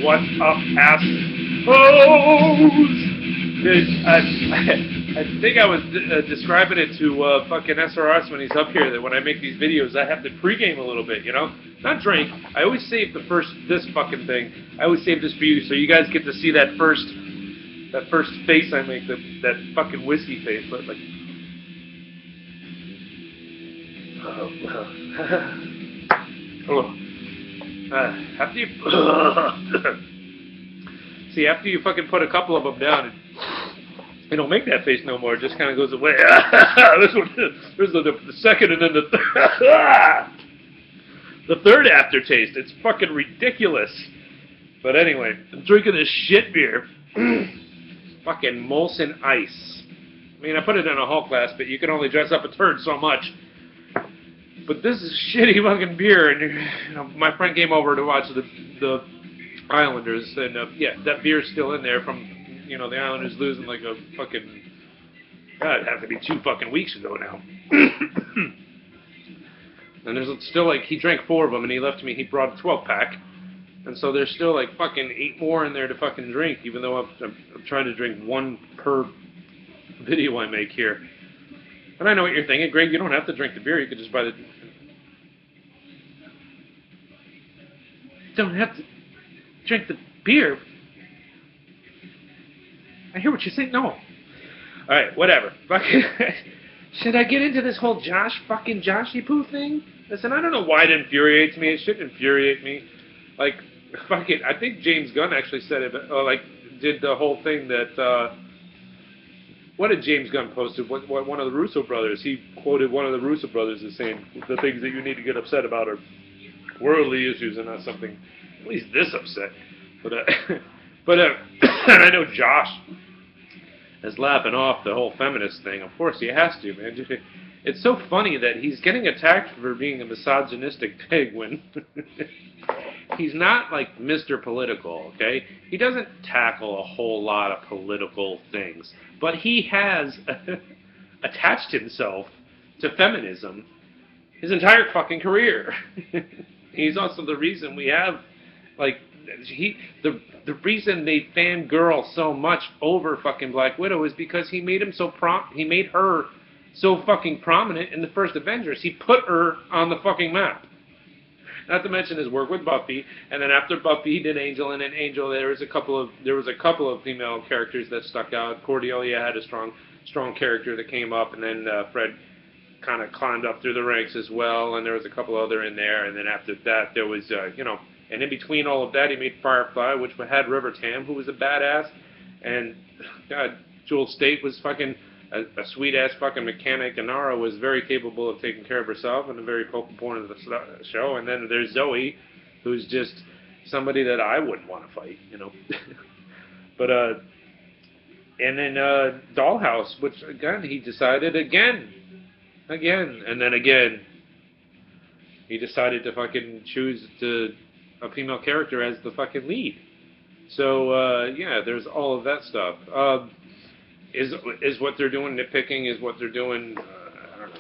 What up, assholes? I think I was describing it to fucking SRS when he's up here, that when I make these videos, I have to pregame a little bit, you know? Not drink. I always save this fucking thing. I always save this for you, so you guys get to see that first face I make, that fucking whiskey face. But like, after you see, after you fucking put a couple of them down, it don't make that face no more. It just kind of goes away. There's the second, and then the third aftertaste. It's fucking ridiculous. But anyway, I'm drinking this shit beer. Fucking Molson Ice. I mean, I put it in a Hulk glass, but you can only dress up a turd so much. But this is shitty fucking beer, and you know, my friend came over to watch the Islanders, and yeah, that beer's still in there from, you know, the Islanders losing like a fucking, God, it'd have to be 2 fucking weeks ago now. And there's still like, he drank 4 of them, and he left me, he brought a 12-pack, and so there's still like fucking 8 more in there to fucking drink, even though I'm trying to drink 1 per video I make here. And I know what you're thinking, Greg, you don't have to drink the beer, you could just buy the... You don't have to drink the beer? I hear what you're saying. No. Alright, whatever. Should I get into this whole Joshy Poo thing? Listen, I don't know why it infuriates me. It shouldn't infuriate me. Like, fucking, I think James Gunn actually said it, did the whole thing that, what did James Gunn post? What one of the Russo brothers, he quoted one of the Russo brothers as saying, the things that you need to get upset about are worldly issues and not something at least this upset. But I know Josh is laughing off the whole feminist thing. Of course he has to, man. It's so funny that he's getting attacked for being a misogynistic pig when he's not like Mr. Political, okay? He doesn't tackle a whole lot of political things, but he has attached himself to feminism his entire fucking career. He's also the reason we have, like, the reason they fangirl so much over fucking Black Widow is because he made her so fucking prominent in the first Avengers. He put her on the fucking map. Not to mention his work with Buffy, and then after Buffy he did Angel, and in Angel there was a couple of female characters that stuck out. Cordelia had a strong character that came up, and then Fred kind of climbed up through the ranks as well, and there was a couple other in there, and then after that there was, and in between all of that he made Firefly, which had River Tam, who was a badass, and God, Jewel State was fucking a sweet-ass fucking mechanic, and Nara was very capable of taking care of herself and a very focal point of the show, and then there's Zoe, who's just somebody that I wouldn't want to fight, you know. But, and then Dollhouse, which, again, he decided again, and then again, he decided to fucking choose a female character as the fucking lead. So, yeah, there's all of that stuff. Is what they're doing nitpicking? Is what they're doing, I don't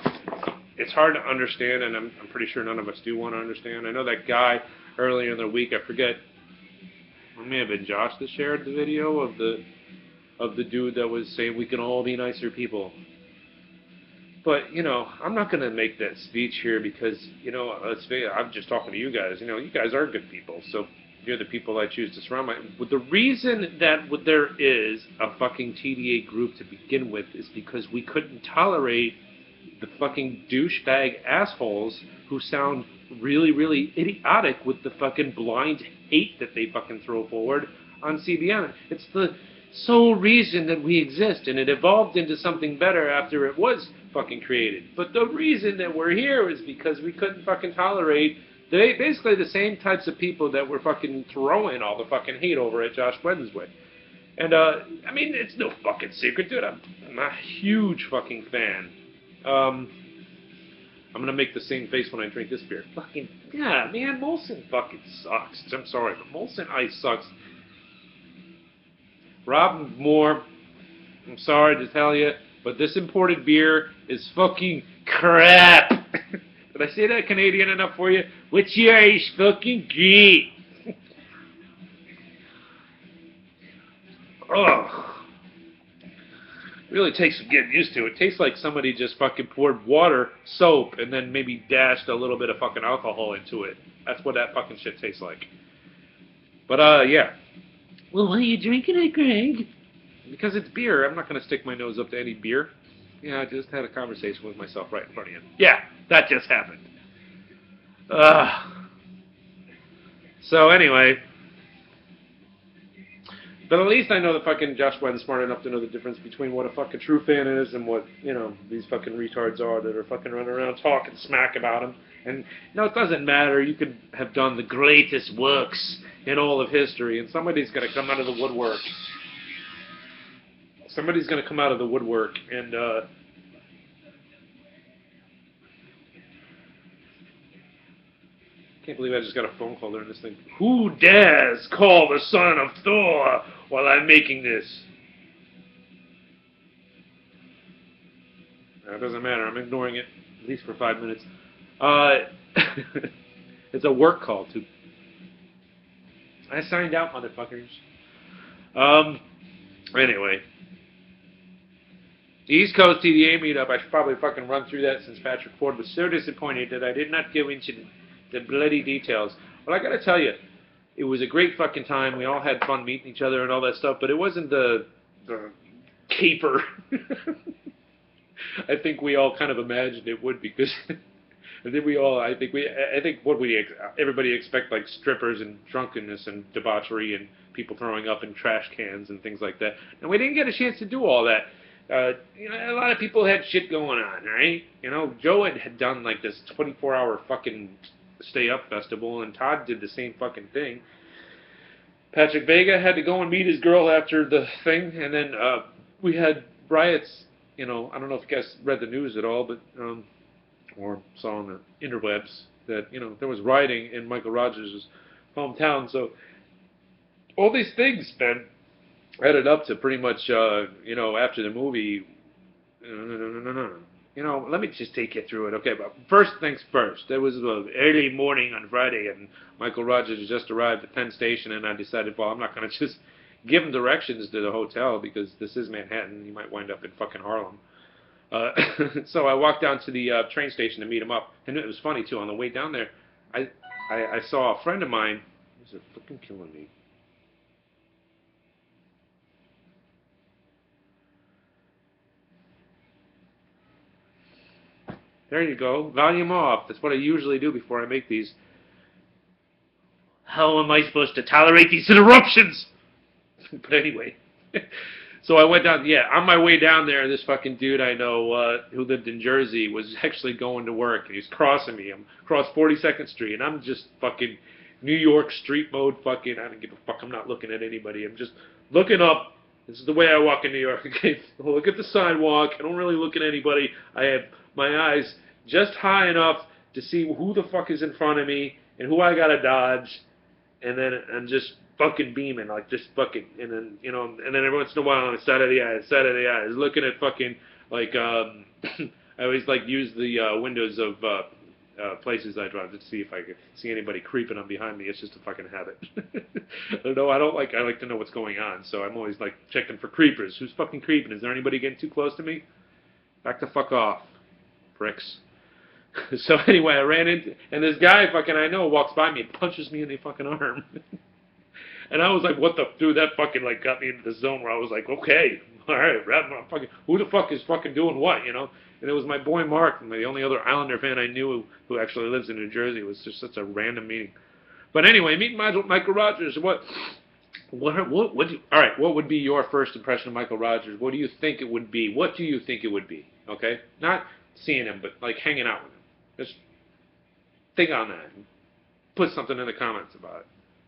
know. It's hard to understand, and I'm pretty sure none of us do want to understand. I know that guy earlier in the week, I forget, it may have been Josh that shared the video of the dude that was saying we can all be nicer people. But, you know, I'm not going to make that speech here because, you know, I'm just talking to you guys. You know, you guys are good people, so you're the people I choose to surround myself. The reason that there is a fucking TDA group to begin with is because we couldn't tolerate the fucking douchebag assholes who sound really, really idiotic with the fucking blind hate that they fucking throw forward on CBN. It's the sole reason that we exist, and it evolved into something better after it was fucking created. But the reason that we're here is because we couldn't fucking tolerate basically the same types of people that were fucking throwing all the fucking hate over at Josh Whedon's way. And, I mean, it's no fucking secret, dude. I'm a huge fucking fan. I'm gonna make the same face when I drink this beer. Fucking, yeah, man, Molson fucking sucks. I'm sorry, but Molson Ice sucks. Rob Moore, I'm sorry to tell you, but this imported beer is fucking crap. Did I say that Canadian enough for you? Which year is fucking great? Ugh. Really takes some getting used to. It tastes like somebody just fucking poured water, soap, and then maybe dashed a little bit of fucking alcohol into it. That's what that fucking shit tastes like. But, yeah. Well, why are you drinking it, Greg? Because it's beer. I'm not going to stick my nose up to any beer. Yeah, I just had a conversation with myself right in front of you. Yeah, that just happened. So, anyway. But at least I know that fucking Josh Whedon's smart enough to know the difference between what a fucking true fan is and what, you know, these fucking retards are that are fucking running around talking smack about him. And, no, it doesn't matter. You could have done the greatest works in all of history, and somebody's going to come out of the woodwork. Somebody's going to come out of the woodwork and, can't believe I just got a phone call during this thing. Who dares call the son of Thor while I'm making this? It doesn't matter. I'm ignoring it, at least for 5 minutes. It's a work call, too. I signed out, motherfuckers. Anyway. The East Coast TDA meetup, I should probably fucking run through that since Patrick Ford was so disappointed that I did not go into the bloody details. But I gotta tell you, it was a great fucking time. We all had fun meeting each other and all that stuff, but it wasn't the caper I think we all kind of imagined it would, because everybody expect like strippers and drunkenness and debauchery and people throwing up in trash cans and things like that. And we didn't get a chance to do all that. You know, a lot of people had shit going on, right? You know, Joe had done like this 24-hour fucking stay up festival, and Todd did the same fucking thing. Patrick Vega had to go and meet his girl after the thing, and then we had riots. You know, I don't know if you guys read the news at all, but or saw on the interwebs that, you know, there was rioting in Michael Rogers' hometown. So all these things, Ben, added up to pretty much, you know, after the movie. You know, let me just take you through it. Okay, but first things first. There was early morning on Friday, and Michael Rogers had just arrived at Penn Station, and I decided, well, I'm not going to just give him directions to the hotel, because this is Manhattan. He might wind up in fucking Harlem. So I walked down to the train station to meet him up, and it was funny, too. On the way down there, I saw a friend of mine. This is fucking killing me. There you go. Volume off. That's what I usually do before I make these. How am I supposed to tolerate these interruptions? But anyway. So I went down, on my way down there, this fucking dude I know who lived in Jersey was actually going to work. He was crossing me. I'm across 42nd Street, and I'm just fucking New York street mode fucking, I don't give a fuck. I'm not looking at anybody. I'm just looking up. This is the way I walk in New York. Okay, look at the sidewalk. I don't really look at anybody. I have my eyes just high enough to see who the fuck is in front of me and who I gotta dodge, and then I'm just fucking beaming, like just fucking, and then, you know, and then every once in a while on the side of the eyes, looking at fucking, like, I always like use the windows of places I drive to see if I could see anybody creeping on behind me. It's just a fucking habit. I like to know what's going on, so I'm always like checking for creepers. Who's fucking creeping? Is there anybody getting too close to me? Back the fuck off, pricks. So anyway, I ran into, and this guy fucking I know walks by me and punches me in the fucking arm. And I was like, what the, dude, that fucking like got me into the zone where I was like, okay, all right, fucking, who the fuck is fucking doing what, you know? And it was my boy Mark, the only other Islander fan I knew who actually lives in New Jersey. It was just such a random meeting. But anyway, meeting Michael Rogers, all right, what would be your first impression of Michael Rogers? What do you think it would be? What do you think it would be? Okay? Not seeing him, but like hanging out with him. Just think on that. And put something in the comments about it.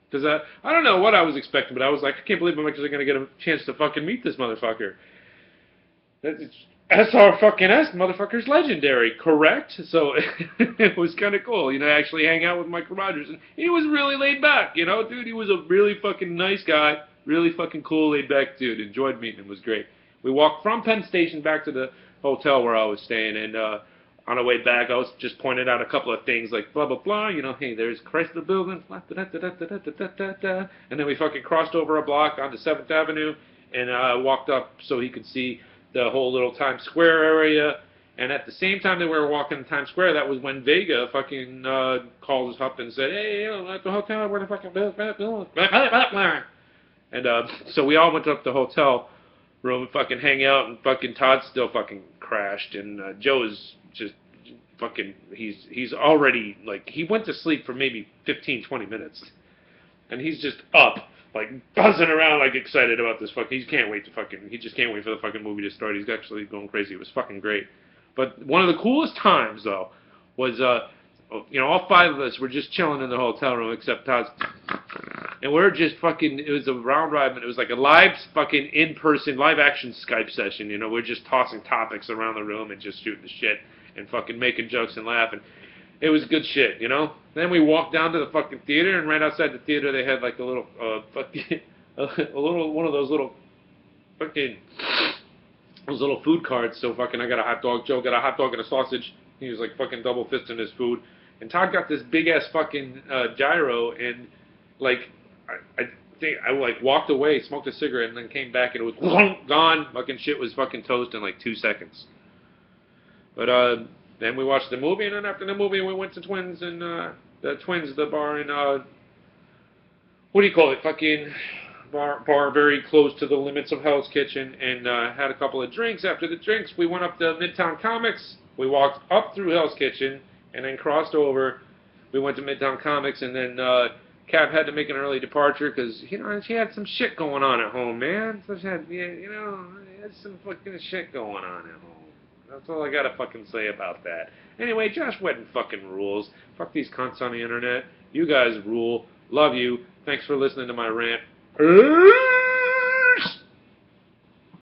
Because I don't know what I was expecting, but I was like, I can't believe I'm actually going to get a chance to fucking meet this motherfucker. SR fucking S, motherfucker's legendary, correct? So it was kind of cool, you know, actually hang out with Michael Rogers. And he was really laid back, you know, dude. He was a really fucking nice guy, really fucking cool, laid back dude. Enjoyed meeting him, was great. We walked from Penn Station back to the hotel where I was staying, and on the way back, I was just pointed out a couple of things like blah, blah, blah, you know, hey, there's Chrysler Building, and then we fucking crossed over a block onto 7th Avenue, and walked up so he could see the whole little Times Square area. And at the same time that we were walking in Times Square, that was when Vega fucking called us up and said, "Hey, at the hotel, where the fucking bill?" And so we all went up to the hotel room and fucking hang out, and fucking Todd still fucking crashed, and Joe is just fucking, he's already, like, he went to sleep for maybe 15, 20 minutes, and he's just up, like, buzzing around, like, excited about this fucking, he just can't wait for the fucking movie to start. He's actually going crazy. It was fucking great. But one of the coolest times, though, was, all five of us were just chilling in the hotel room, except Todd's, and we're just fucking, it was a round robin, it was like a live fucking in-person, live-action Skype session, we're just tossing topics around the room and just shooting the shit and fucking making jokes and laughing. It was good shit, Then we walked down to the fucking theater, and right outside the theater they had like a little, one of those little fucking, those little food carts. So fucking I got a hot dog, Joe got a hot dog and a sausage. He was like fucking double fisting his food. And Todd got this big ass fucking gyro, and like I think I like walked away, smoked a cigarette, and then came back and it was gone. Fucking shit was fucking toast in like 2 seconds. But then we watched the movie, and then after the movie we went to Twins, and the bar in what do you call it? Fucking bar very close to the limits of Hell's Kitchen, and had a couple of drinks. After the drinks, we went up to Midtown Comics. We walked up through Hell's Kitchen, and then crossed over. We went to Midtown Comics, and then Cap had to make an early departure because she had some shit going on at home, man. So she had, had some fucking shit going on at home. That's all I gotta fucking say about that. Anyway, Josh Whedon fucking rules. Fuck these cunts on the internet. You guys rule. Love you. Thanks for listening to my rant.